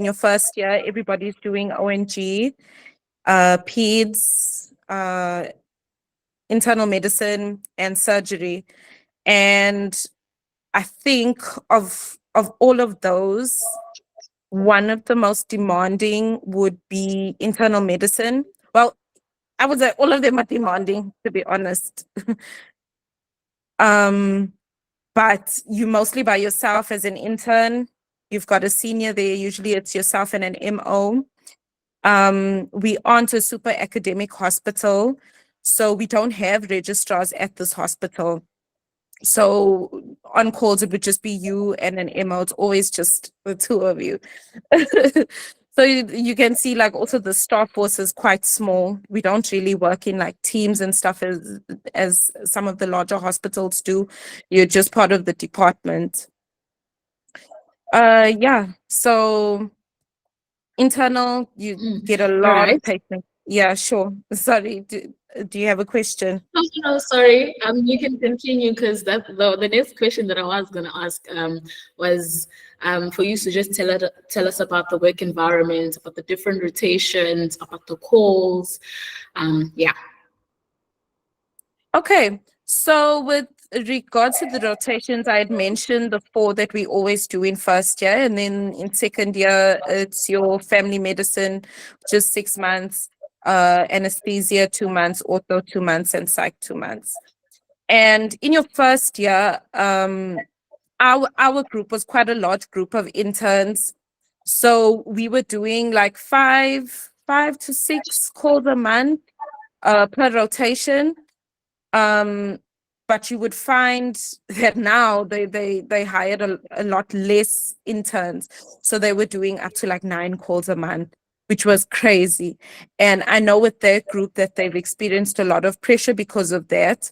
in your first year, everybody's doing ONG, peds, internal medicine, and surgery. And I think of all of those, one of the most demanding would be internal medicine. Well, I would say all of them are demanding, to be honest. But you mostly by yourself as an intern. You've got a senior there. Usually it's yourself and an MO. We aren't a super academic hospital, so we don't have registrars at this hospital. So on calls, it would just be you and an MO. It's always just the two of you. So you can see like also the staff force is quite small. We don't really work in like teams and stuff as some of the larger hospitals do. You're just part of the department. Yeah, so internal, you get a All lot of right. patients. Yeah, sure. Sorry, do you have a question? No, sorry. You can continue because that the next question that I was going to ask was for you to just tell us about the work environment, about the different rotations, about the calls. Yeah. Okay, so with regards to the rotations, I had mentioned the four that we always do in first year, and then in second year, it's your family medicine, just 6 months, anesthesia 2 months, ortho 2 months, and psych 2 months. And in your first year, our group was quite a large group of interns, so we were doing like five to six calls a month, per rotation. But you would find that now they hired a lot less interns. So they were doing up to like 9 calls a month, which was crazy. And I know with their group that they've experienced a lot of pressure because of that.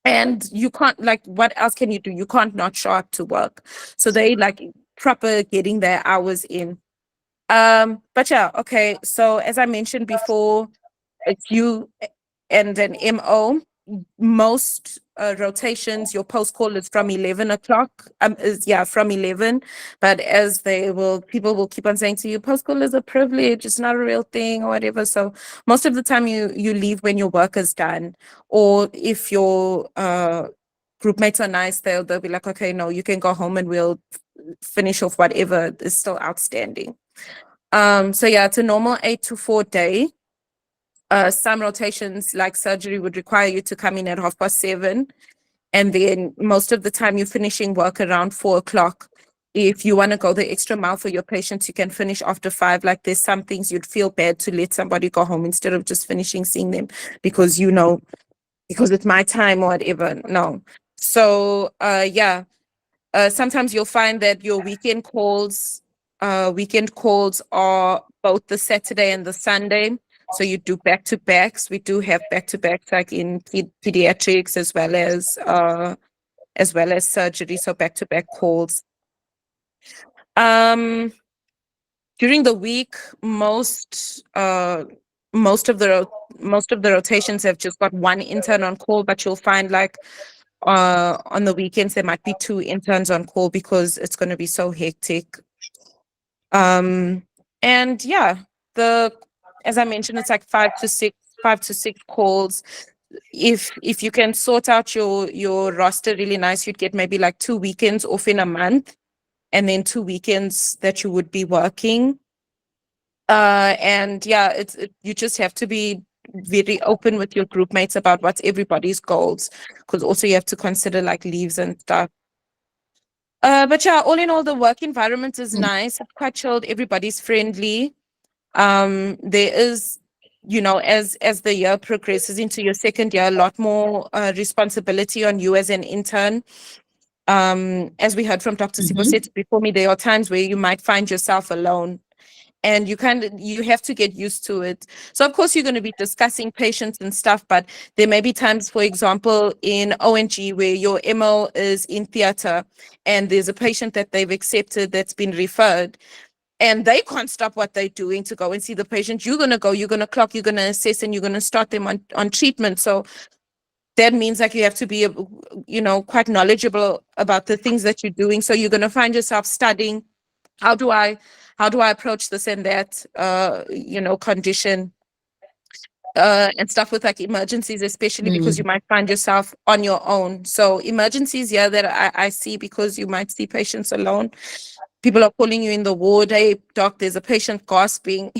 And you can't, like, what else can you do? You can't not show up to work. So they like proper getting their hours in. But yeah, okay. So as I mentioned before, it's you and an MO. Most rotations, your post call is from 11 o'clock. From 11. But as people will keep on saying to you, post call is a privilege. It's not a real thing or whatever. So most of the time you leave when your work is done, or if your group mates are nice, they'll be like, okay, no, you can go home and we'll finish off whatever is still outstanding. So yeah, it's a normal 8 to 4 day. Some rotations like surgery would require you to come in at 7:30, and then most of the time you're finishing work around 4 o'clock. If you want to go the extra mile for your patients, you can finish after 5. Like there's some things you'd feel bad to let somebody go home instead of just finishing seeing them because because it's my time or whatever. No. So yeah. Sometimes you'll find that your weekend calls are both the Saturday and the Sunday. So you do back-to-backs. We do have back-to-backs like in pediatrics as well as surgery. So back-to-back calls. During the week, most of the rotations have just got one intern on call, but you'll find like on the weekends there might be 2 interns on call because it's going to be so hectic. And yeah, as I mentioned, it's like 5 to 6 calls. If you can sort out your roster really nice, you'd get maybe like 2 weekends off in a month, and then 2 weekends that you would be working. And yeah, you just have to be very open with your group mates about what's everybody's goals, because also you have to consider like leaves and stuff. But yeah, all in all, the work environment is nice. It's quite chilled. Everybody's friendly. There is, as the year progresses into your second year, a lot more responsibility on you as an intern. As we heard from Dr. Siboset before me, there are times where you might find yourself alone, and you have to get used to it. So of course you're going to be discussing patients and stuff, but there may be times, for example, in ONG where your MO is in theater and there's a patient that they've accepted that's been referred, and they can't stop what they're doing to go and see the patient. You're going to go, you're going to clock, you're going to assess, and you're going to start them on treatment. So that means like you have to be, quite knowledgeable about the things that you're doing. So you're going to find yourself studying how do I approach this and that condition, and stuff with like emergencies, especially because you might find yourself on your own. So emergencies, yeah, that I see, because you might see patients alone. People are calling you in the ward, hey doc, there's a patient gasping,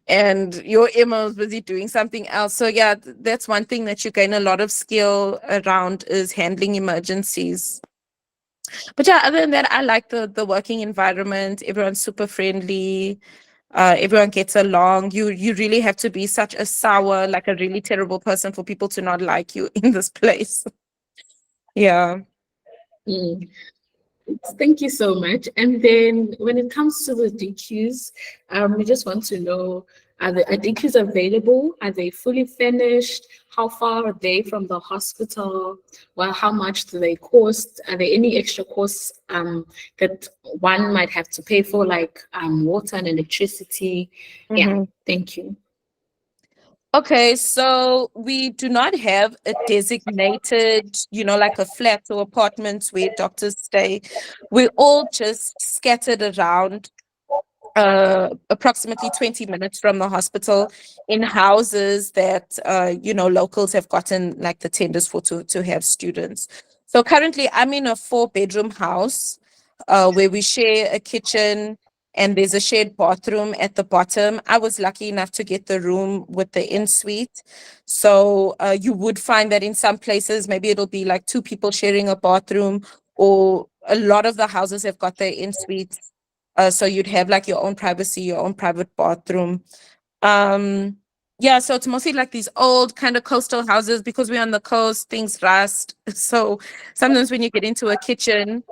and your MO is busy doing something else. So yeah, that's one thing that you gain a lot of skill around, is handling emergencies. But yeah, other than that, I like the working environment. Everyone's super friendly. Everyone gets along. You really have to be such a sour, like a really terrible person for people to not like you in this place. Yeah. Mm. Thank you so much. And then when it comes to the DQs, we just want to know, are DQs available? Are they fully finished? How far are they from the hospital? Well, how much do they cost? Are there any extra costs that one might have to pay for, like water and electricity? Yeah, Mhm. thank you. Okay, so we do not have a designated, like a flat or apartments where doctors stay. We're all just scattered around, approximately 20 minutes from the hospital, in houses that locals have gotten like the tenders for, to have students. So currently I'm in a 4-bedroom house, where we share a kitchen, and there's a shared bathroom at the bottom. I was lucky enough to get the room with the in-suite. So you would find that in some places maybe it'll be like 2 people sharing a bathroom, or a lot of the houses have got their in-suite. So you'd have like your own privacy, your own private bathroom. Yeah, so it's mostly like these old kind of coastal houses, because we're on the coast, things rust. So sometimes when you get into a kitchen,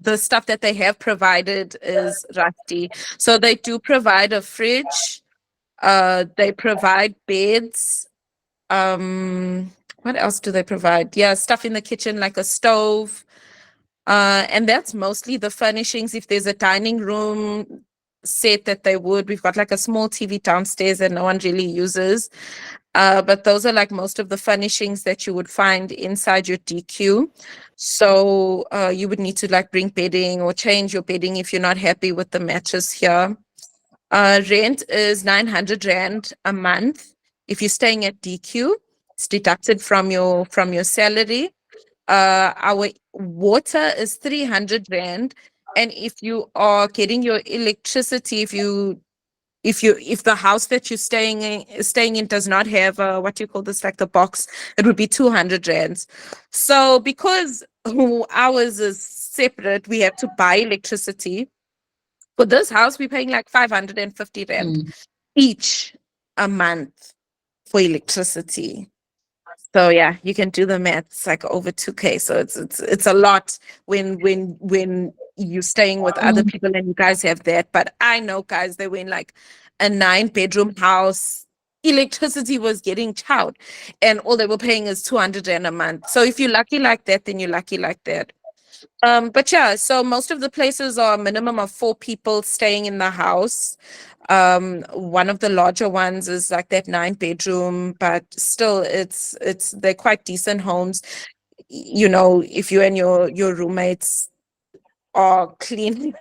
the stuff that they have provided is rusty. So they do provide a fridge, they provide beds. What else do they provide? Yeah, stuff in the kitchen like a stove. And that's mostly the furnishings. If there's a dining room set that they would, we've got like a small TV downstairs that no one really uses. But those are like most of the furnishings that you would find inside your DQ. So you would need to like bring bedding or change your bedding if you're not happy with the mattress here. Rent is 900 Rand a month. If you're staying at DQ, it's deducted from your salary. Our water is 300 Rand. And if you are getting your electricity, if the house that you're staying in does not have what do you call this, like the box, it would be 200 Rands. So because ours is separate, we have to buy electricity. For this house, we're paying like 550 Rand each a month for electricity. So yeah, you can do the math. It's like over 2K. So it's a lot when you're staying with other Mm, people and you guys have that. But I know guys, they were in like a 9-bedroom house. Electricity was getting chowed, and all they were paying is 200 Rand a month. So if you're lucky like that, then you're lucky like that. But yeah, so most of the places are a minimum of 4 people staying in the house. One of the larger ones is like that 9-bedroom, but still they're quite decent homes. If you and your roommates are clean.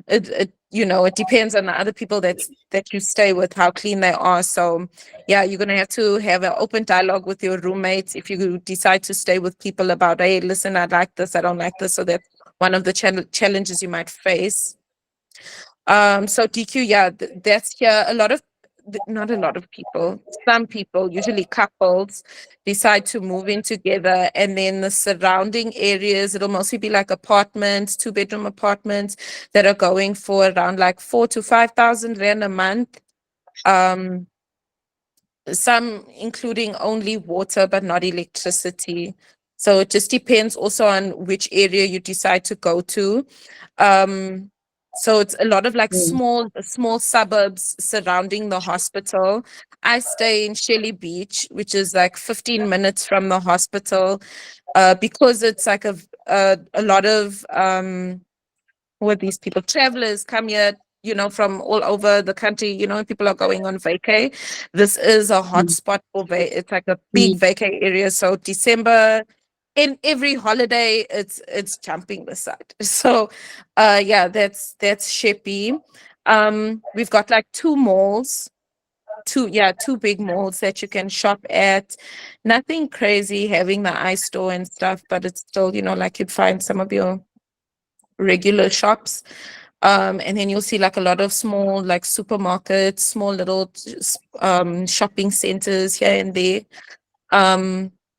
It depends on the other people that you stay with, how clean they are. So yeah, you're gonna have to have an open dialogue with your roommates if you decide to stay with people about, hey, listen, I like this, I don't like this. So that's one of the challenges you might face. So DQ, yeah, that's here. Not a lot of people, some people, usually couples, decide to move in together, and then the surrounding areas, it'll mostly be like apartments, 2-bedroom apartments that are going for around like 4 to 5,000 Rand a month. Um, some including only water but not electricity. So it just depends also on which area you decide to go to. Um, so it's a lot of like mm, small suburbs surrounding the hospital. I stay in Shelly Beach, which is like 15 minutes from the hospital, because it's like a lot of where these people, travelers, come here, from all over the country, people are going on vacay. This is a mm, hotspot for it's like a big mm, vacay area. So December, in every holiday it's jumping the side. So yeah, that's Sheppy. We've got like two malls, two big malls that you can shop at. Nothing crazy having the iStore and stuff, but it's still, like you'd find some of your regular shops. And then you'll see like a lot of small like supermarkets, small little shopping centers here and there.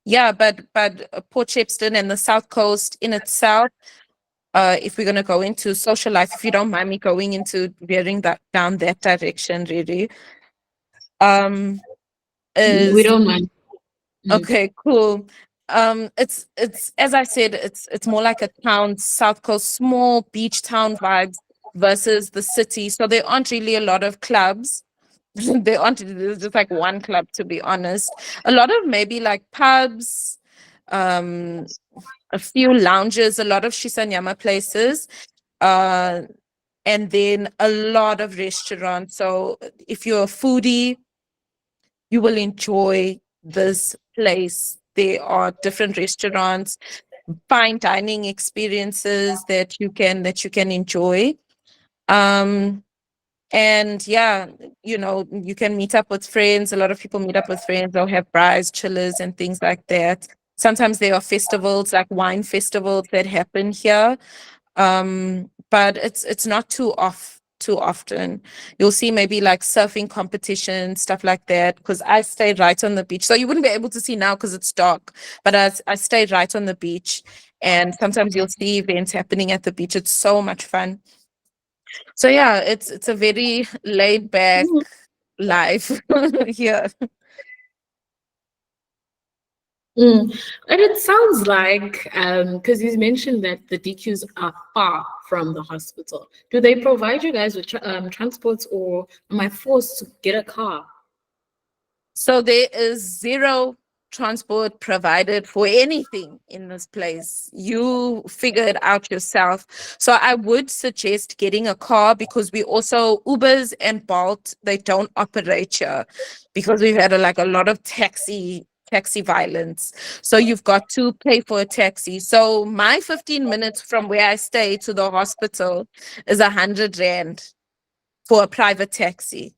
Yeah, but Port Shepstone and the South Coast in itself, if we're gonna go into social life, if you don't mind me going into veering that down that direction, really, um, We is don't mind. Mm. okay, cool. It's as I said, it's more like a town, South Coast, small beach town vibes versus the city. So there aren't really a lot of clubs. There aren't. There's just like one club, to be honest. A lot of maybe like pubs, um, a few lounges, a lot of shisanyama places, uh, and then a lot of restaurants. So if you're a foodie, you will enjoy this place. There are different restaurants, fine dining experiences that you can enjoy. Um, and yeah, you can meet up with friends. A lot of people meet up with friends. They'll have braais, chillers, and things like that. Sometimes there are festivals, like wine festivals that happen here. But it's not too often. You'll see maybe like surfing competition, stuff like that, because I stayed right on the beach. So you wouldn't be able to see now because it's dark, but I stayed right on the beach, and sometimes you'll see events happening at the beach. It's so much fun. So yeah, it's a very laid back Mm. life here. Mm. And it sounds like, because you mentioned that the DQs are far from the hospital. Do they provide you guys with transports, or am I forced to get a car? So there is zero transport provided for anything in this place. You figure it out yourself. So I would suggest getting a car, because we also Ubers and Bolt, they don't operate here, because we've had like a lot of taxi violence. So you've got to pay for a taxi. So my 15 minutes from where I stay to the hospital is 100 rand for a private taxi.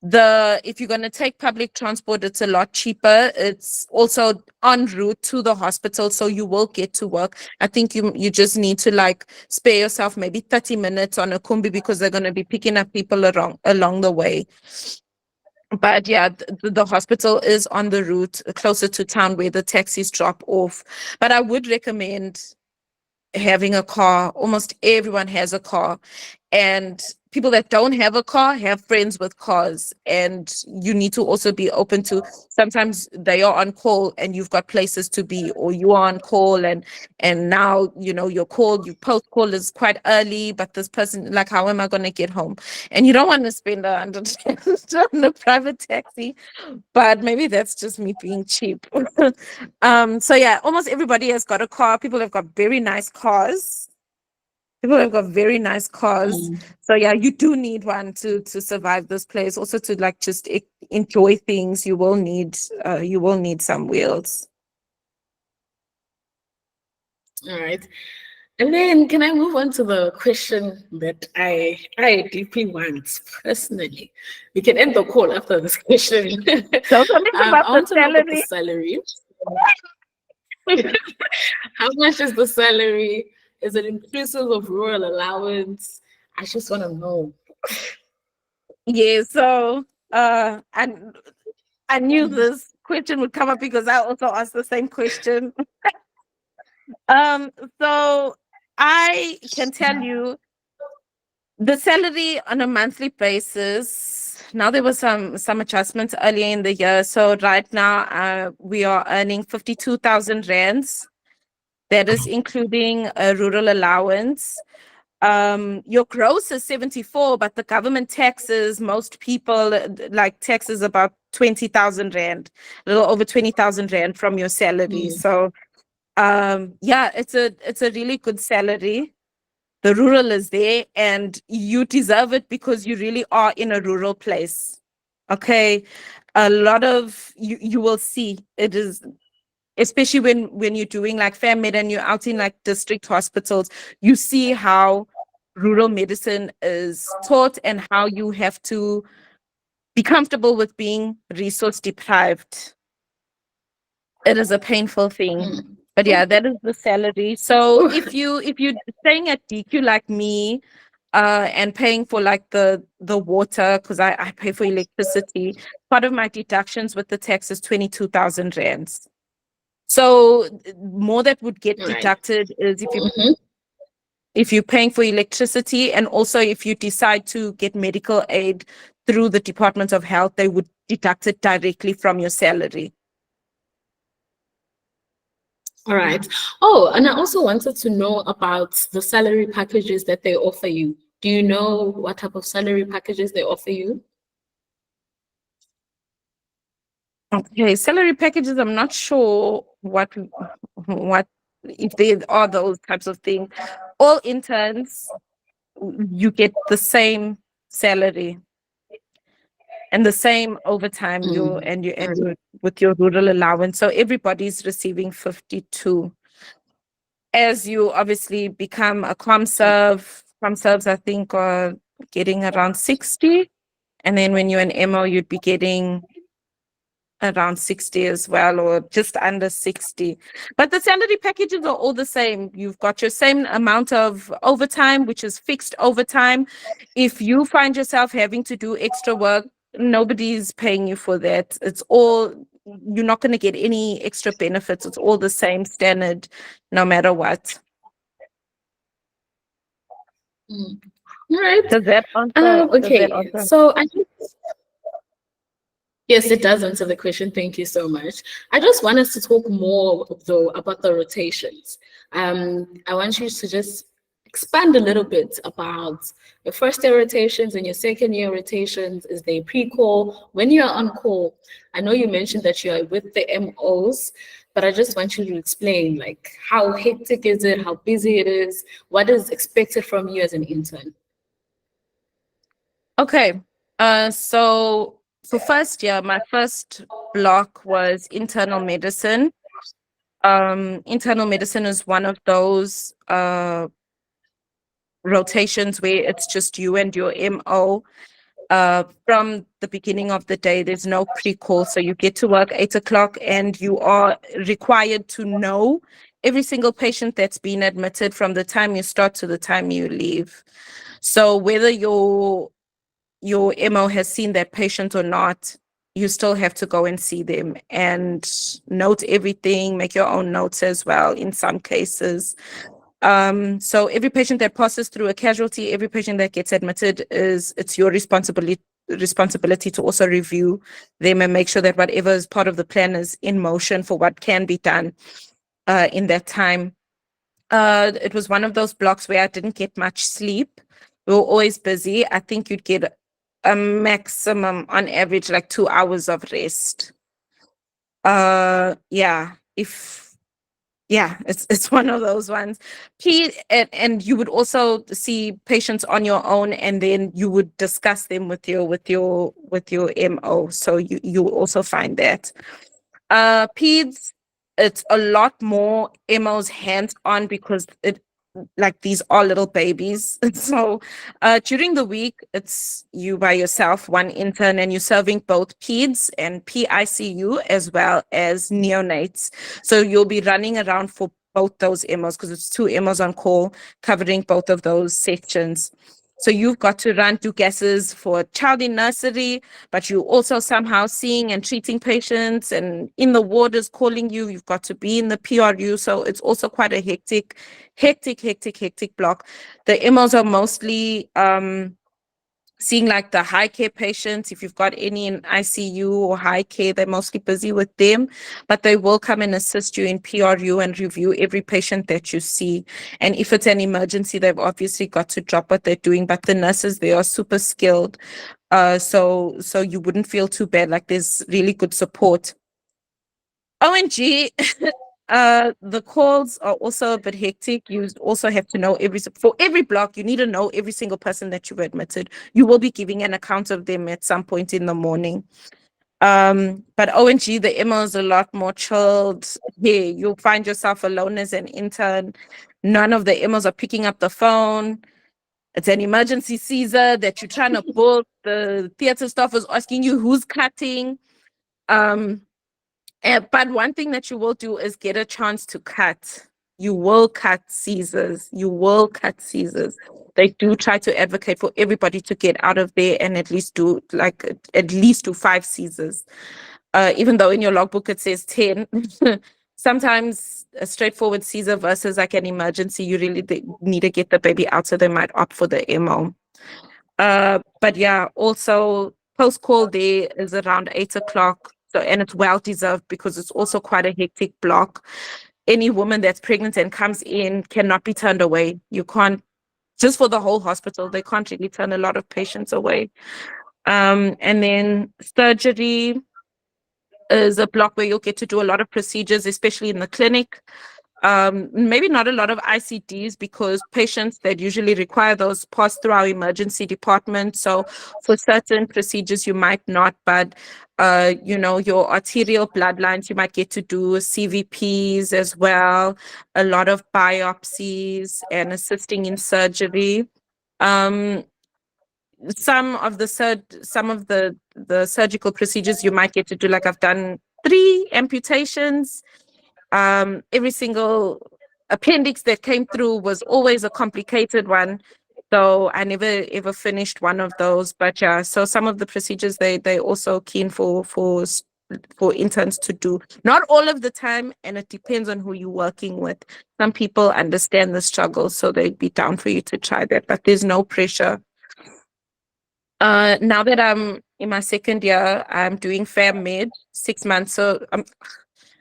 If you're going to take public transport, it's a lot cheaper. It's also en route to the hospital, so you will get to work. I think you just need to like spare yourself maybe 30 minutes on a kumbi, because they're going to be picking up people along the way. But yeah, the hospital is on the route closer to town where the taxis drop off. But I would recommend having a car. Almost everyone has a car, and people that don't have a car have friends with cars, and you need to also be open to, sometimes they are on call and you've got places to be, or you are on call, and now your post call is quite early, but this person, like, how am I going to get home? And you don't want to spend 100 on a private taxi, but maybe that's just me being cheap. So yeah, almost everybody has got a car. People have got very nice cars. People have got very nice cars. Mm. So yeah, you do need one to survive this place. Also to like just enjoy things, you will need some wheels. All right. And then can I move on to the question that I deeply want personally? We can end the call after this question. So tell me about I the want to know about the salary. salary. How much is the salary? Is it inclusive of rural allowance? I just want to know. Yeah, so and I knew this question would come up because I also asked the same question. Um, so I can tell you the salary on a monthly basis. Now there was some adjustments earlier in the year. So right now we are earning 52,000 rands. That is including a rural allowance. Your gross is 74, but the government taxes most people like taxes about 20,000 rand, a little over 20,000 rand from your salary. Mm. So yeah, it's a really good salary. The rural is there, and you deserve it because you really are in a rural place. Okay, a lot of you will see it is. especially when you're doing like FAMED and you're out in like district hospitals, you see how rural medicine is taught and how you have to be comfortable with being resource deprived. It is a painful thing. Mm. But yeah, that is the salary. So Oh, if you're staying at DQ like me, and paying for like the water, because I pay for electricity, part of my deductions with the tax is 22,000 rands. So more that would get right. deducted is Mhm. if you're paying for electricity, and also if you decide to get medical aid through the Department of Health, they would deduct it directly from your salary. All right. Oh, and I also wanted to know about the salary packages that they offer you. Do you know what type of salary packages they offer you? Okay, salary packages, I'm not sure what if there are those types of things. All interns, you get the same salary and the same overtime Mm. you with your rural allowance. So everybody's receiving 52. As you obviously become a comserves I think are getting around 60. And then when you're an MO, you'd be getting around 60 as well, or just under 60. But the salary packages are all the same. You've got your same amount of overtime, which is fixed overtime. If you find yourself having to do extra work, nobody's paying you for that. It's all, you're not going to get any extra benefits. It's all the same standard, no matter what. Mm. All right. Does that answer? Does that Okay. answer? So I just yes, it does answer the question. Thank you so much. I just want us to talk more, though, about the rotations. I want you to just expand a little bit about your first year rotations and your second year rotations. Is they pre-call? When you're on call, I know you mentioned that you are with the MOs, but I just want you to explain, like, how hectic is it, how busy it is, what is expected from you as an intern? Okay. So for first year, my first block was internal medicine. Internal medicine is one of those rotations where it's just you and your MO. From the beginning of the day, there's no pre-call. So you get to work 8 o'clock and you are required to know every single patient that's been admitted from the time you start to the time you leave. So whether your MO has seen that patient or not, you still have to go and see them and note everything, make your own notes as well in some cases. So every patient that passes through a casualty, every patient that gets admitted, it's your responsibility to also review them and make sure that whatever is part of the plan is in motion for what can be done in that time. It was one of those blocks where I didn't get much sleep. We were always busy. I think you'd get a maximum on average like 2 hours of rest. Yeah, if yeah, it's one of those ones. And you would also see patients on your own, and then you would discuss them with your MO. So you will also find that. Peds, it's a lot more MOs hands on because it like these are little babies. So during the week, it's you by yourself, one intern, and you're serving both peds and PICU as well as neonates. So you'll be running around for both those MOs because it's two MOs on call covering both of those sections. So you've got to run two gases for a child in nursery, but you also somehow seeing and treating patients, and in the ward is calling you. You've got to be in the PRU. So it's also quite a hectic block. The MOs are mostly seeing like the high care patients. If you've got any in ICU or high care, they're mostly busy with them, but they will come and assist you in PRU and review every patient that you see. And if it's an emergency, they've obviously got to drop what they're doing, but the nurses, they are super skilled. So you wouldn't feel too bad. Like there's really good support. ONG, the calls are also a bit hectic. You also have to know for every block, you need to know every single person that you've admitted. You will be giving an account of them at some point in the morning. But ONG, the MO is a lot more chilled. Here, you'll find yourself alone as an intern. None of the MOs are picking up the phone. It's an emergency Caesar that you're trying to book. The theater staff is asking you who's cutting. But one thing that you will do is get a chance to cut. You will cut Caesars. You will cut Caesars. They do try to advocate for everybody to get out of there and at least do at least do 5 Caesars. Even though in your logbook it says 10. Sometimes a straightforward Caesar versus like an emergency, you really need to get the baby out, so they might opt for the MO. But yeah, also post call there is around 8 o'clock. So, and it's well deserved because it's also quite a hectic block. Any woman that's pregnant and comes in cannot be turned away. You can't, just for the whole hospital, they can't really turn a lot of patients away. And then surgery is a block where you'll get to do a lot of procedures, especially in the clinic. Maybe not a lot of ICDs because patients that usually require those pass through our emergency department. So for certain procedures, you might not, but your arterial bloodlines, you might get to do CVPs as well, a lot of biopsies and assisting in surgery. Some of the surgical procedures you might get to do, like I've done 3 amputations. Every single appendix that came through was always a complicated one. So I never ever finished one of those. But yeah, so some of the procedures they also keen for interns to do. Not all of the time, and it depends on who you're working with. Some people understand the struggle, so they'd be down for you to try that, but there's no pressure. Now that I'm in my second year, I'm doing Fam Med 6 months. So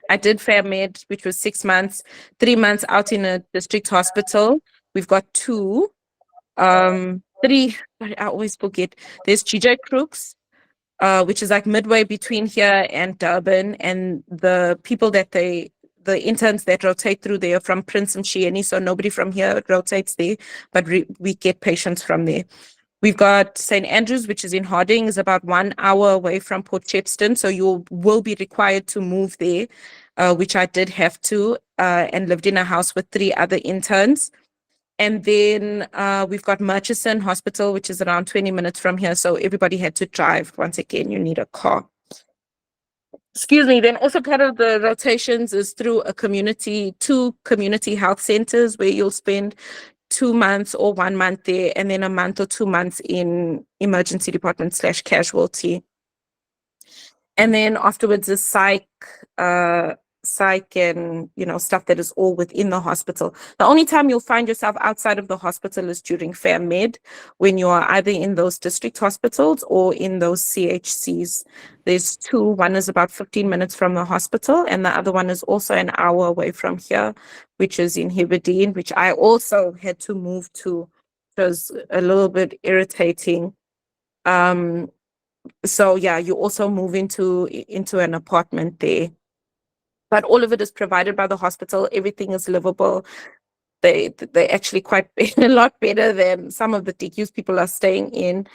I did Fam Med, which was 6 months, 3 months out in a district hospital. We've got 2, 3. Sorry, I always forget. There's GJ Crooks, which is like midway between here and Durban, and the people the interns that rotate through there are from Prince Mshieni, so nobody from here rotates there, but we get patients from there. We've got St. Andrews, which is in Harding, is about 1 hour away from Port Shepstone. So you will be required to move there, which I did have to, and lived in a house with 3 other interns. And then we've got Murchison Hospital, which is around 20 minutes from here. So everybody had to drive. Once again, you need a car. Excuse me. Then also part of the rotations is through 2 community health centers where you'll spend 2 months or 1 month there, and then a month or 2 months in emergency department / casualty. And then afterwards is psych and, stuff that is all within the hospital. The only time you'll find yourself outside of the hospital is during Fam Med, when you are either in those district hospitals or in those CHCs. There's 2. One is about 15 minutes from the hospital, and the other one is also an hour away from here, which is in Heberdean, which I also had to move to. It was a little bit irritating. So yeah, you also move into an apartment there. But all of it is provided by the hospital. Everything is livable. They actually quite a lot better than some of the DQs people are staying in.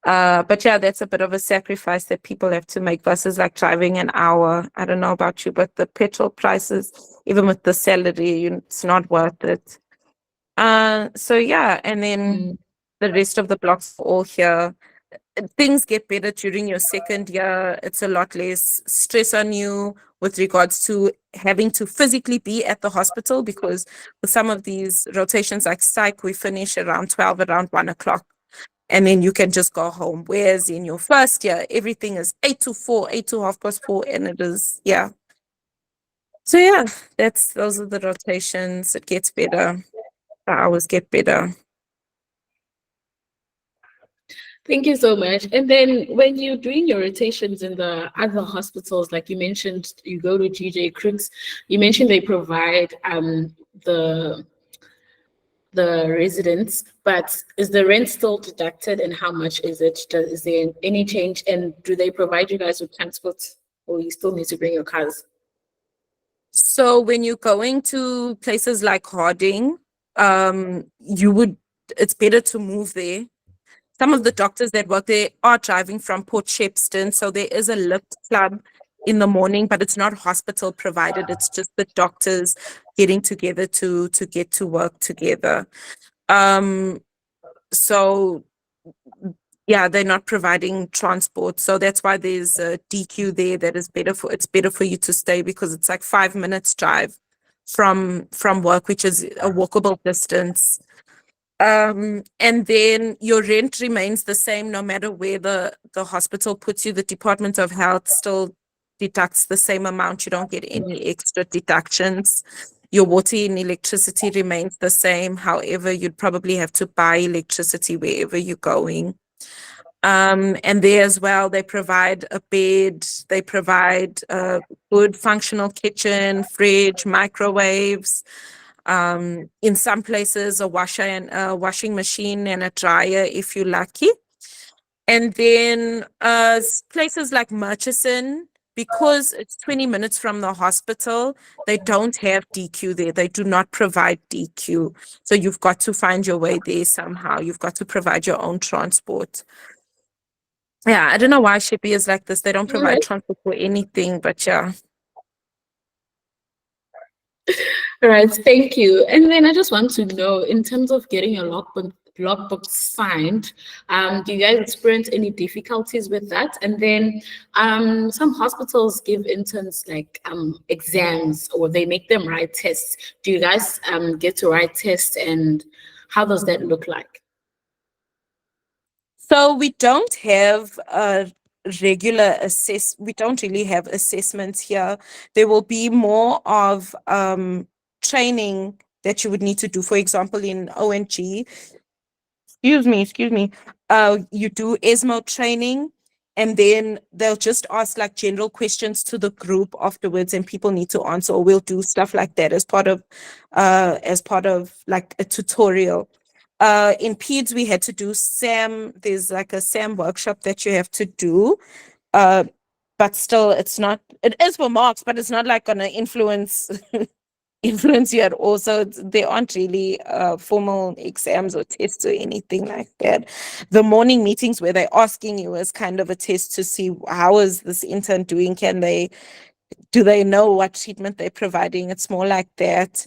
But yeah, that's a bit of a sacrifice that people have to make versus like driving an hour. I don't know about you, but the petrol prices, even with the salary, it's not worth it. So yeah, and then the rest of the blocks are all here. Things get better during your second year. It's a lot less stress on you with regards to having to physically be at the hospital, because with some of these rotations like psych, we finish around 12, around 1 o'clock, and then you can just go home. Whereas in your first year, everything is 8 to 4, 8 to 4:30, and it is, yeah. So yeah, those are the rotations. It gets better. The hours get better. Thank you so much. And then when you're doing your rotations in the other hospitals, like you mentioned, you go to GJ Crooks, you mentioned they provide the residents, but is the rent still deducted, and how much is it? Is there any change, and do they provide you guys with transport, or you still need to bring your cars? So when you're going to places like Harding, it's better to move there. some of the doctors that work there are driving from Port Shepstone. So there is a lift club in the morning, but it's not hospital provided. It's just the doctors getting together to get to work together. So yeah, they're not providing transport. So that's why there's a DQ there that is it's better for you to stay, because it's like 5 minutes drive from work, which is a walkable distance. And then your rent remains the same no matter where the hospital puts you. The Department of Health still deducts the same amount. You don't get any extra deductions. Your water and electricity remains the same. However, you'd probably have to buy electricity wherever you're going. And there as well, they provide a bed, they provide a good functional kitchen, fridge, microwaves. In some places, a washer and a washing machine and a dryer if you're lucky. And then places like Murchison, because it's 20 minutes from the hospital, they don't have DQ there. They do not provide DQ. So you've got to find your way there somehow. You've got to provide your own transport. Yeah, I don't know why Shippy is like this. They don't provide Alright. transport for anything, but yeah. All right, thank you. And then I just want to know, in terms of getting your logbook signed, do you guys experience any difficulties with that? And then some hospitals give interns like exams, or they make them write tests. Do you guys get to write tests, and how does that look like? So we don't have a regular we don't really have assessments here. There will be more of training that you would need to do. For example, in ONG, excuse me, you do ESMO training, and then they'll just ask like general questions to the group afterwards, and people need to answer, or we'll do stuff like that as part of like a tutorial. In PEDS, we had to do SAM. There's like a SAM workshop that you have to do. But still, it is for marks, but it's not like gonna influence you at all. So there aren't really formal exams or tests or anything like that. The morning meetings where they're asking you is kind of a test to see how is this intern doing? Do they know what treatment they're providing? It's more like that.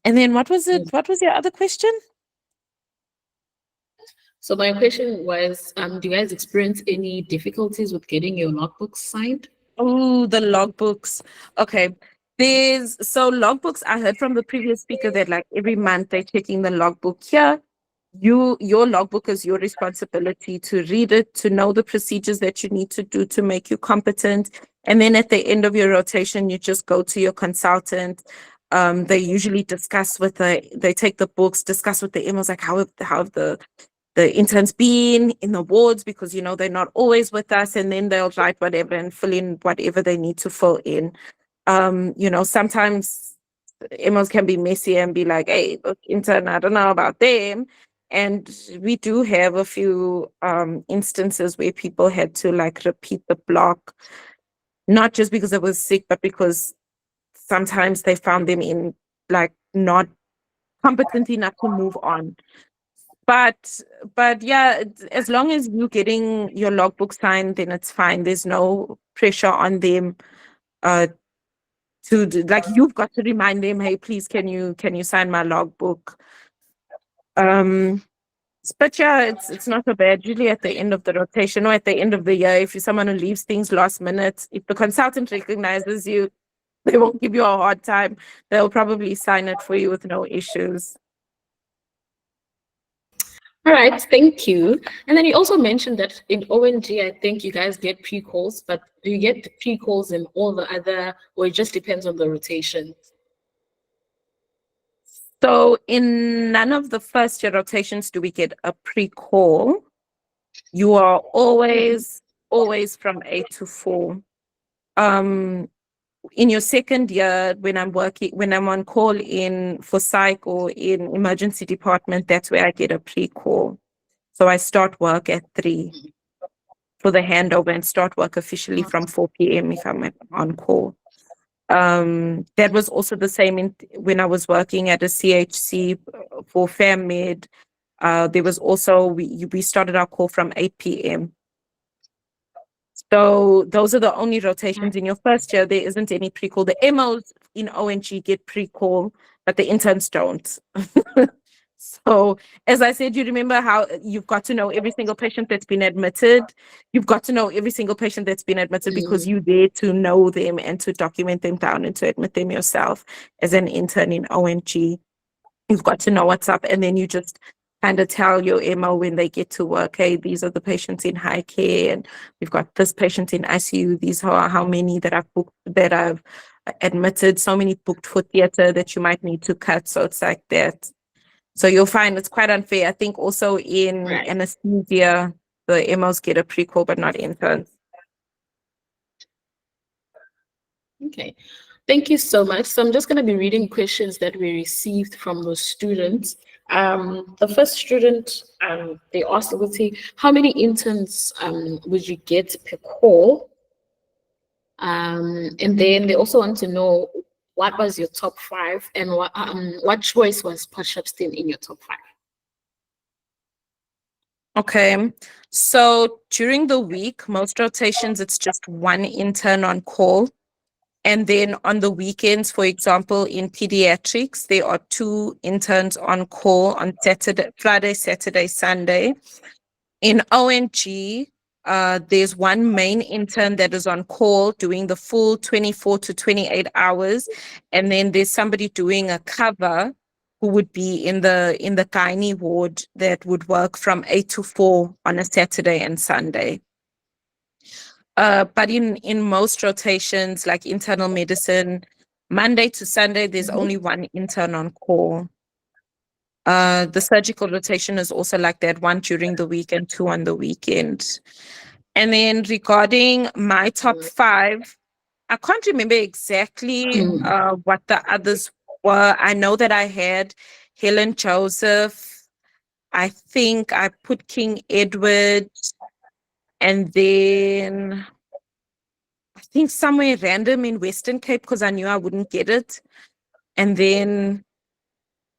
And then what was it? What was your other question? So my question was, do you guys experience any difficulties with getting your logbooks signed? Oh, the logbooks. Okay. So logbooks, I heard from the previous speaker that like every month they're checking the logbook here. Your logbook is your responsibility to read it, to know the procedures that you need to do to make you competent. And then at the end of your rotation, you just go to your consultant. They usually they take the books, discuss with the emails, like how have the interns been in the wards, because they're not always with us, and then they'll write whatever and fill in whatever they need to fill in. Sometimes emails can be messy and be like, hey, look, intern, I don't know about them. And we do have a few instances where people had to like repeat the block, not just because it was sick, but because sometimes they found them in like not competent enough to move on. But yeah, as long as you're getting your logbook signed, then it's fine. There's no pressure on them like you've got to remind them, hey, please can you sign my logbook? But yeah, it's not so bad. Usually at the end of the rotation or at the end of the year, if you're someone who leaves things last minute, if the consultant recognizes you, they won't give you a hard time. They'll probably sign it for you with no issues. All right, thank you. And then you also mentioned that in ONG, I think you guys get pre-calls, but do you get pre-calls in all the other, or it just depends on the rotation? So in none of the first year rotations do we get a pre-call. You are always from 8 to 4. In your second year, when I'm on call in for psych or in emergency department, that's where I get a pre-call. So I start work at 3 for the handover and start work officially from 4 p.m. if I'm on call. That was also the same when I was working at a CHC for FamMed. There was also, we started our call from 8 p.m. So those are the only rotations in your first year. There isn't any pre-call. The MOs in ONG get pre-call, but the interns don't. So as I said, you remember how you've got to know every single patient that's been admitted. You've got to know every single patient that's been admitted because you're there to know them and to document them down and to admit them yourself as an intern in ONG. You've got to know what's up, and then you just kind of tell your MO when they get to work, hey, these are the patients in high care, and we've got this patient in ICU. These are how many that I've booked, that I've admitted, so many booked for theater that you might need to cut. So it's like that. So you'll find it's quite unfair. I think also in Right. anesthesia, the MOs get a pre-call, but not interns. Okay. Thank you so much. So I'm just going to be reading questions that we received from those students. The first student, they asked, obviously, how many interns would you get per call? And then they also want to know what was your top 5 and what choice was Portshepstone in your top 5? Okay. So during the week, most rotations, it's just one intern on call. And then on the weekends, for example, in pediatrics, there are 2 interns on call on Friday, Saturday, Sunday. In ONG, there's one main intern that is on call doing the full 24 to 28 hours. And then there's somebody doing a cover who would be in the gynae ward that would work from 8 to 4 on a Saturday and Sunday. But in most rotations, like internal medicine, Monday to Sunday, there's only one intern on call. The surgical rotation is also like that, 1 during the week and 2 on the weekend. And then regarding my top 5, I can't remember exactly what the others were. I know that I had Helen Joseph. I think I put King Edward, and then I think somewhere random in Western Cape because I knew I wouldn't get it. And then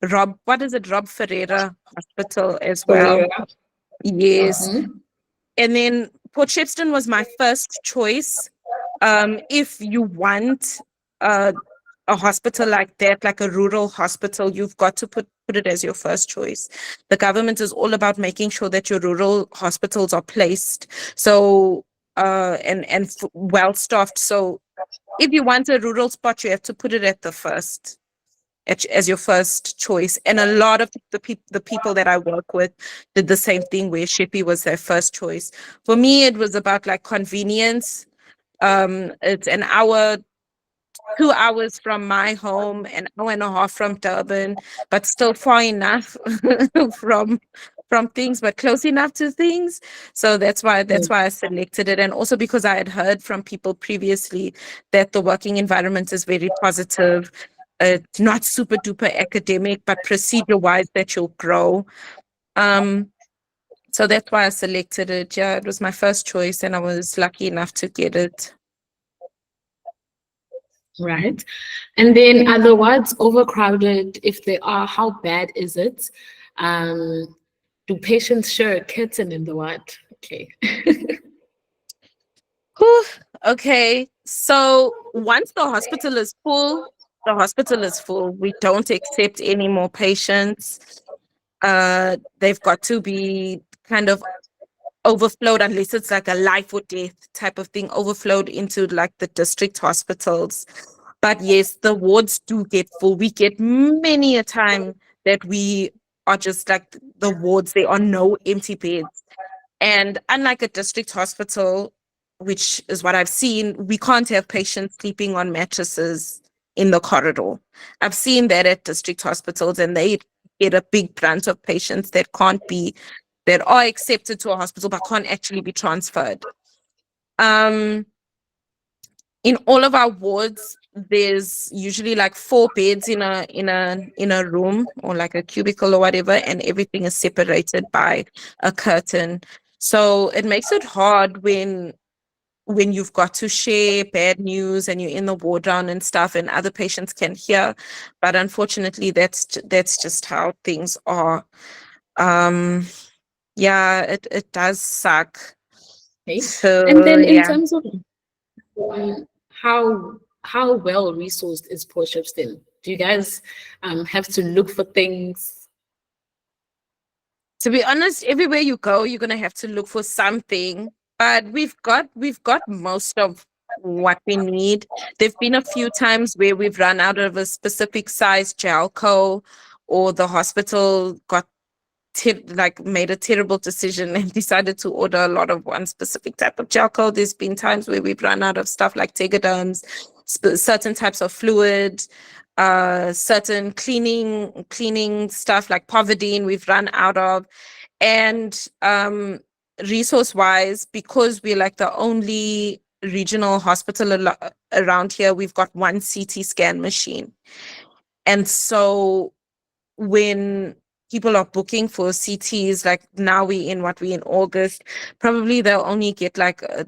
Rob Ferreira Hospital as well. Yes. And then Portshepstone was my first choice. If you want a hospital like that, like a rural hospital, you've got to put it as your first choice. The government is all about making sure that your rural hospitals are placed so and well staffed. So if you want a rural spot, you have to put it at the first as your first choice. And a lot of the people that I work with did the same thing, where Sheppy was their first choice. For me, it was about like convenience. It's an hour, 2 hours from my home, an hour and a half from Durban, but still far enough from things, but close enough to things. So that's why I selected it. And also because I had heard from people previously that the working environment is very positive. It's not super duper academic, but procedure wise that you'll grow. So that's why I selected it. Yeah, it was my first choice and I was lucky enough to get it. Right. And then are the wards overcrowded? If they are, how bad is it? Do patients share a curtain in the ward? Okay. Whew, okay. So once the hospital is full, the hospital is full. We don't accept any more patients. They've got to be kind of overflowed unless it's like a life or death type of thing, overflowed into like the district hospitals. But yes, the wards do get full. We get many a time that we are just like the wards, there are no empty beds. And unlike a district hospital, which is what I've seen, we can't have patients sleeping on mattresses in the corridor. I've seen that at district hospitals, and they get a big brunt of patients that are accepted to a hospital but can't actually be transferred. In all of our wards, there's usually like 4 beds in a room or like a cubicle or whatever, and everything is separated by a curtain. So it makes it hard when you've got to share bad news and you're in the ward round and stuff and other patients can hear. But unfortunately, that's just how things are. Yeah, it does suck. Okay. And So then in yeah. terms of how well resourced is Portshepstone? Do you guys have to look for things? To be honest, everywhere you go, you're gonna have to look for something. But we've got most of what we need. There've been a few times where we've run out of a specific size gelco, or the hospital got like made a terrible decision and decided to order a lot of one specific type of gelco. There's been times where we've run out of stuff like tegaderms, certain types of fluid, certain cleaning stuff like povidone we've run out of. And resource wise, because we're like the only regional hospital around here, we've got one CT scan machine. And so when people are booking for CTs, like now we in August, probably they'll only get like a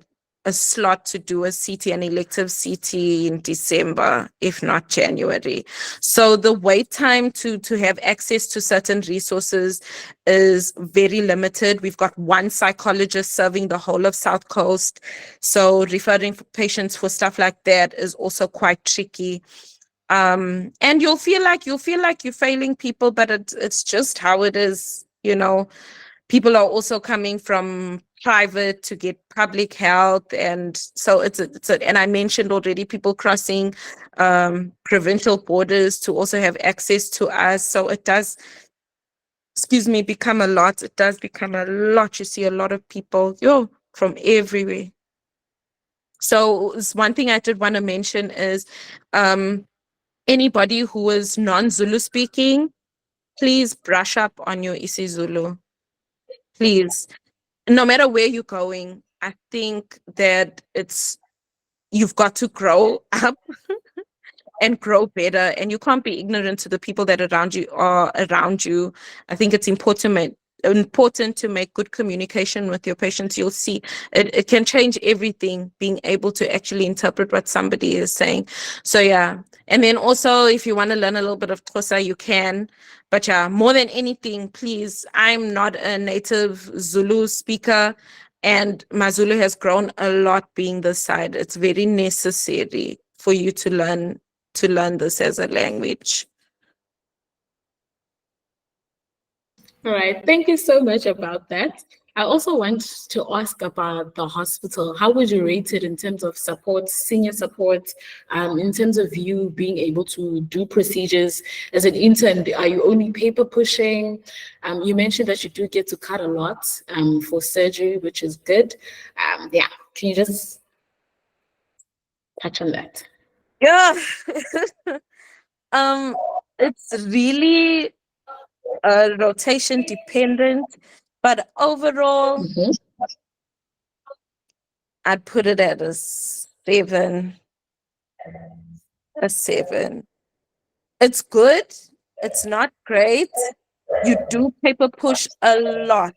slot to do a CT, an elective CT in December, if not January. So the wait time to have access to certain resources is very limited. We've got one psychologist serving the whole of South Coast. So referring patients for stuff like that is also quite tricky. And you'll feel like you're failing people, but it's just how it is. People are also coming from private to get public health, and so and I mentioned already people crossing provincial borders to also have access to us. So it does, excuse me, become a lot. It does become a lot. You see a lot of people from everywhere. So one thing I did want to mention is anybody who is non-Zulu speaking, please brush up on your isiZulu. Please. No matter where you're going, I think that you've got to grow up and grow better, and you can't be ignorant to the people that are around you. I think it's important to make good communication with your patients. You'll see it can change everything, being able to actually interpret what somebody is saying. So yeah. And then also, if you want to learn a little bit of Xhosa, you can. But yeah, more than anything, please, I'm not a native Zulu speaker, and my Zulu has grown a lot being this side. It's very necessary for you to learn this as a language. All right, thank you so much about that. I also want to ask about the hospital. How would you rate it in terms of support, senior support, in terms of you being able to do procedures as an intern? Are you only paper pushing? You mentioned that you do get to cut a lot for surgery, which is good. Yeah, can you just touch on that? Yeah. um, it's really rotation dependent, but overall, Mhm. I'd put it at a 7. A 7. It's good. It's not great. You do paper push a lot.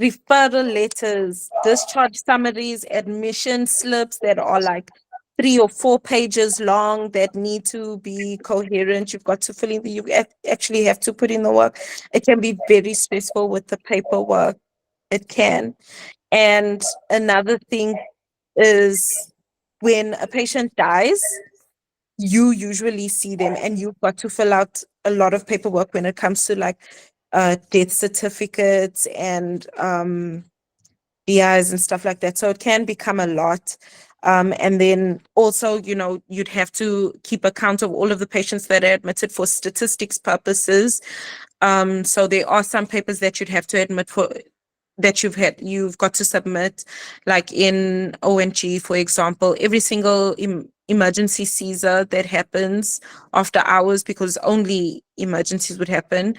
Referral letters, discharge summaries, admission slips that are like 3 or 4 pages long that need to be coherent. You've got to fill in you actually have to put in the work. It can be very stressful with the paperwork. It can. And another thing is when a patient dies, you usually see them and you've got to fill out a lot of paperwork when it comes to like death certificates and DIs and stuff like that. So it can become a lot. And then also, you'd have to keep account of all of the patients that are admitted for statistics purposes. So there are some papers that you'd have to admit for that you've got to submit, like in ONG, for example, every single emergency Caesar that happens after hours, because only emergencies would happen.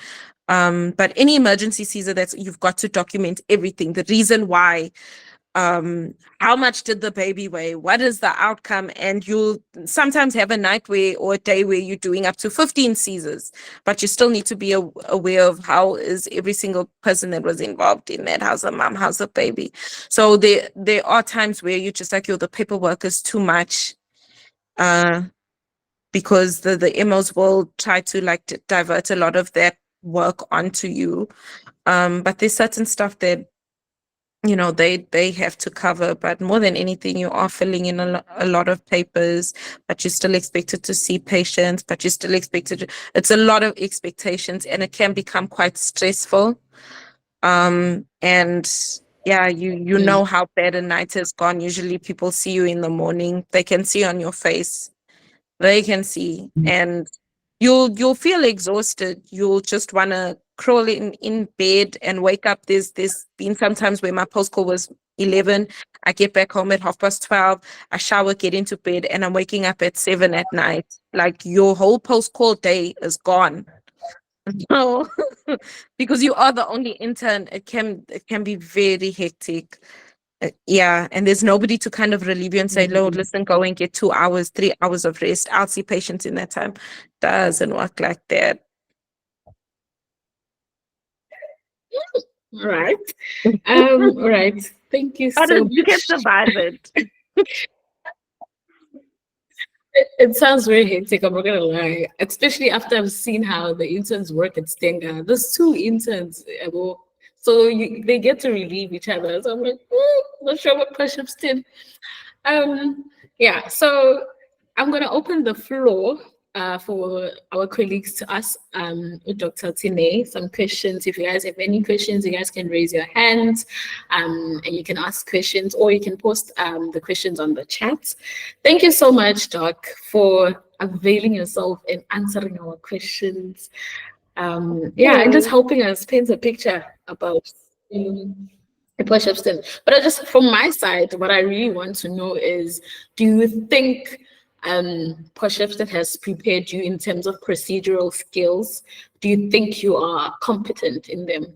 But any emergency Caesar, you've got to document everything, the reason why, how much did the baby weigh, what is the outcome, and you'll sometimes have a night or a day where you're doing up to 15 Caesars, but you still need to be aware of how is every single person that was involved in that, how's the mom, how's the baby. So there are times where you're just like, the paperwork is too much, because the MOs will try to like divert a lot of that work onto you. But there's certain stuff that, you know, they have to cover. But more than anything, you are filling in a lot of papers, but you're still expected to see patients, but you're still expected to, it's a lot of expectations, and it can become quite stressful. And yeah, you Mm. know how bad a night has gone. Usually people see you in the morning, they can see on your face, they can see, and you'll feel exhausted. You'll just want to crawl in bed and wake up. There's been sometimes where my post call was 11, I get back home at 12:30, I shower, get into bed, and I'm waking up at 7 at night. Like, your whole post call day is gone. No, because you are the only intern, it can be very hectic. Yeah, and there's nobody to kind of relieve you and say, Lord, listen, go and get 2 hours, 3 hours of rest. I'll see patients in that time. Doesn't work like that. All right. All right. Thank you How so did you can much. survive it? It sounds very hectic, I'm not gonna lie. Especially after I've seen how the interns work at Stenga. There's two interns, so they get to relieve each other. So I'm like, not sure what Portshepstone. Yeah, so I'm going to open the floor for our colleagues to ask Dr. Tine some questions. If you guys have any questions, you guys can raise your hands and you can ask questions, or you can post the questions on the chat. Thank you so much, Doc, for availing yourself and answering our questions. Yeah, and just helping us paint a picture about Portshepstone. But I just, from my side, what I really want to know is, do you think Portshepstone has prepared you in terms of procedural skills? Do you think you are competent in them?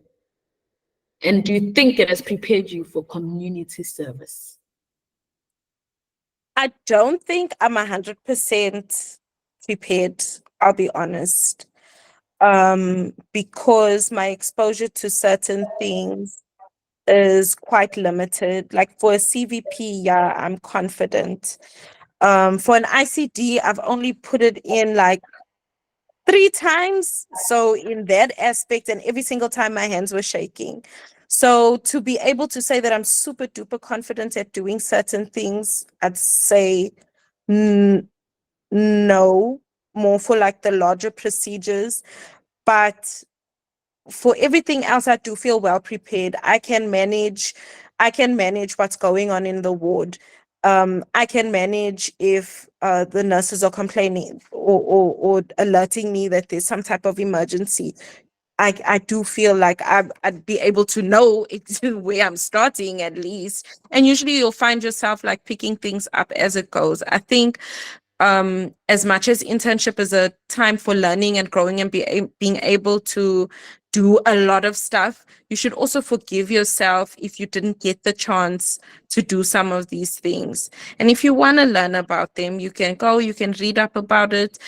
And do you think it has prepared you for community service? I don't think I'm 100% prepared, I'll be honest. Because my exposure to certain things is quite limited. Like, for a CVP, yeah, I'm confident. For an ICD, I've only put it in like 3 times. So in that aspect, and every single time my hands were shaking. So to be able to say that I'm super duper confident at doing certain things, I'd say no, more for like the larger procedures. But for everything else, I do feel well prepared. I can manage what's going on in the ward. I can manage if the nurses are complaining or alerting me that there's some type of emergency. I do feel like I'd be able to know where I'm starting at least. And usually you'll find yourself like picking things up as it goes. I think as much as internship is a time for learning and growing and being able to do a lot of stuff, you should also forgive yourself if you didn't get the chance to do some of these things. And if you want to learn about them, you can go, you can read up about it.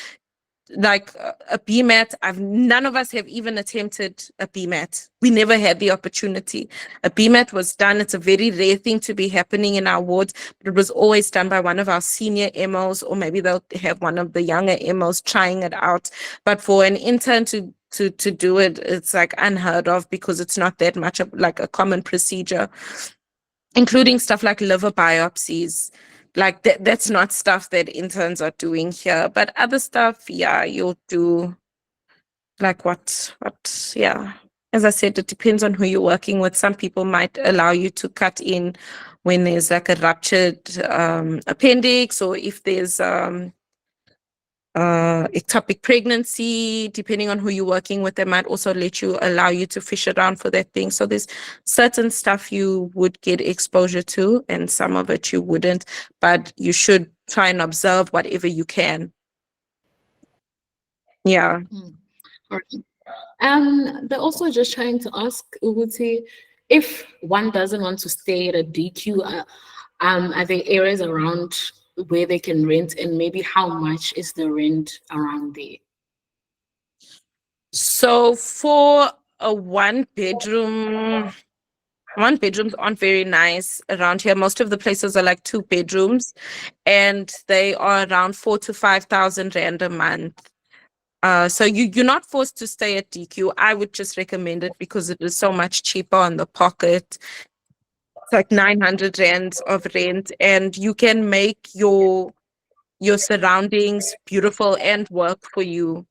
Like a BMAT, none of us have even attempted a BMAT. We never had the opportunity. A BMAT was done. It's a very rare thing to be happening in our wards, but it was always done by one of our senior MOs, or maybe they'll have one of the younger MOs trying it out. But for an intern to do it, it's like unheard of, because it's not that much of like a common procedure, including stuff like liver biopsies. Like that's not stuff that interns are doing here. But other stuff, yeah, you'll do. Like yeah. As I said, it depends on who you're working with. Some people might allow you to cut in when there's like a ruptured appendix, or if there's ectopic pregnancy. Depending on who you're working with, they might also allow you to fish around for that thing. So there's certain stuff you would get exposure to, and some of it you wouldn't, but you should try and observe whatever you can. Yeah. They're also just trying to ask Uguti, if one doesn't want to stay at a DQ, are there areas around where they can rent, and maybe how much is the rent around there? So for a one bedrooms aren't very nice around here. Most of the places are like 2 bedrooms, and they are around 4,000 to 5,000 rand a month. So you're not forced to stay at DQ. I would just recommend it because it is so much cheaper on the pocket. It's like 900 rands of rent, and you can make your surroundings beautiful and work for you.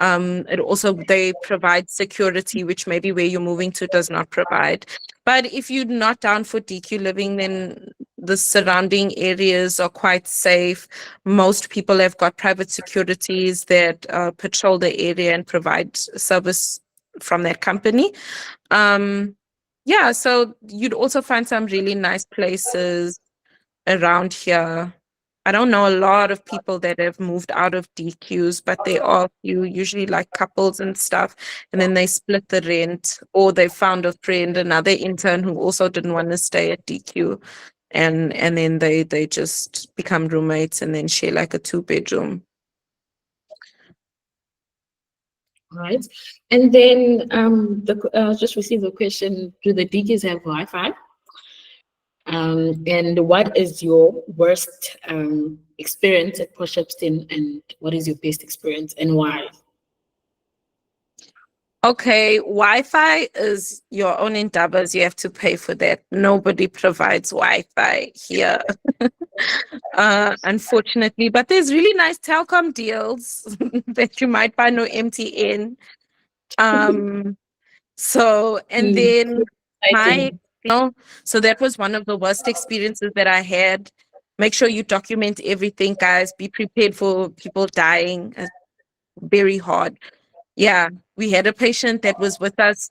It also, they provide security, which maybe where you're moving to does not provide. But if you're not down for DQ living, then the surrounding areas are quite safe. Most people have got private securities that patrol the area and provide service from that company. Yeah, so you'd also find some really nice places around here. I don't know a lot of people that have moved out of DQs, but they are few, usually like couples and stuff, and then they split the rent, or they found a friend, another intern who also didn't want to stay at DQ, and then they just become roommates and then share like a 2-bedroom. Right. And then just received a question: do the DKs have Wi-Fi? And what is your worst experience at Portshepstone, and what is your best experience and why? Okay, Wi-Fi is your own endeavors. You have to pay for that. Nobody provides Wi-Fi here, unfortunately. But there's really nice telecom deals that you might find on MTN. So, and then my, Exciting. so that was one of the worst experiences that I had. Make sure you document everything, guys. Be prepared for people dying. It's very hard. Yeah, we had a patient that was with us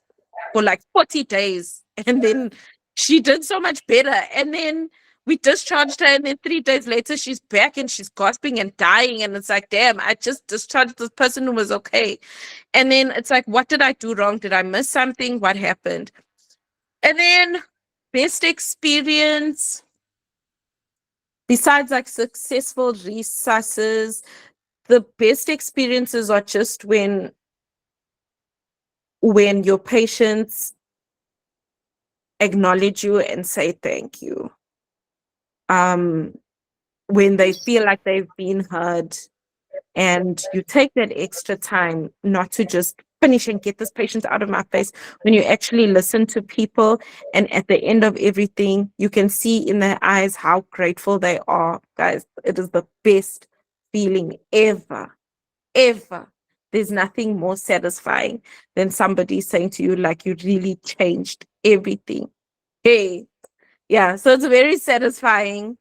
for like 40 days, and then she did so much better. And then we discharged her, and then 3 days later, she's back and she's gasping and dying. And it's like, damn, I just discharged this person who was okay. And then it's like, what did I do wrong? Did I miss something? What happened? And then, best experience, besides like successful resusces, the best experiences are just when your patients acknowledge you and say thank you. When they feel like they've been heard, and you take that extra time not to just finish and get this patient out of my face, when you actually listen to people, and at the end of everything, you can see in their eyes how grateful they are, guys. It is the best feeling ever, ever. There's nothing more satisfying than somebody saying to you, like, you really changed everything. Hey, yeah, so it's very satisfying.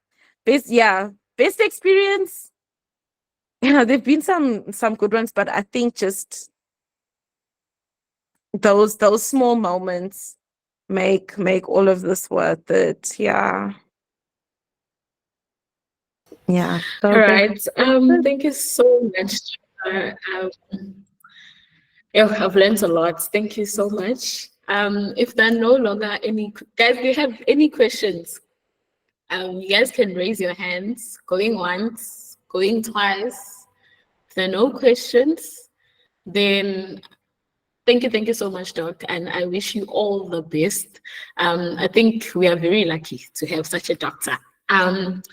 Best experience. Yeah, there've been some good ones, but I think just those small moments make all of this worth it. Yeah. Yeah. All So right. Thank you so much. Uh, um, yeah, I've learned a lot. Thank you so much. If there are no longer any guys, do you have any questions? You guys can raise your hands. Going once, going twice. If there are no questions, then thank you so much, Doc, and I wish you all the best. I think we are very lucky to have such a doctor. Um,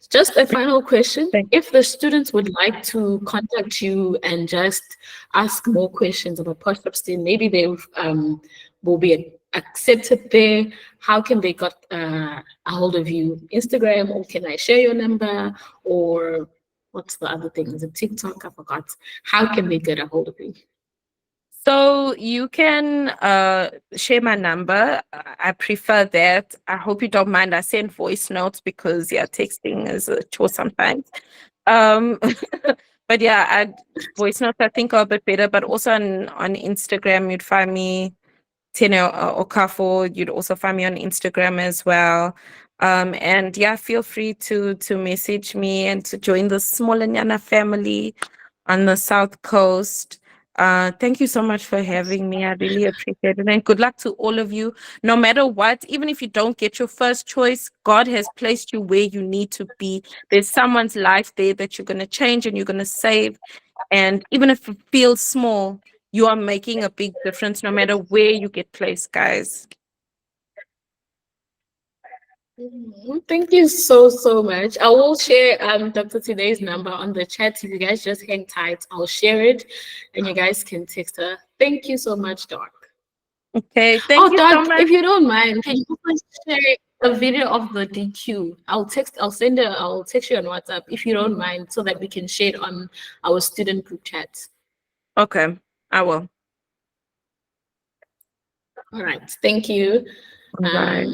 just a final question. thank- If the students would like to contact you and just ask more questions about Portshepstone, maybe they will be accepted there. How can they get a hold of you? Instagram, or can I share your number? Or what's the other thing? Is it TikTok? I forgot. How can they get a hold of you? So you can share my number. I prefer that. I hope you don't mind. I send voice notes because yeah, texting is a chore sometimes. Um, but yeah, voice notes I think are a bit better. But also on Instagram, you'd find me Tene Okafor. You'd also find me on Instagram as well. And yeah, feel free to message me and to join the Smolanyana family on the South Coast. Thank you so much for having me. I really appreciate it. And good luck to all of you. No matter what, even if you don't get your first choice, God has placed you where you need to be. There's someone's life there that you're going to change and you're going to save. And even if it feels small, you are making a big difference no matter where you get placed, guys. Thank you so much. I will share Dr. Today's number on the chat. If you guys just hang tight, I'll share it and you guys can text her. Thank you so much, Doc. Okay, thank Oh, you so Doc, much. if you don't mind, can you please share a video of the DQ? I'll text you on WhatsApp if you don't mind, so that we can share it on our student group chat. Okay, I will. All right, thank you. Bye.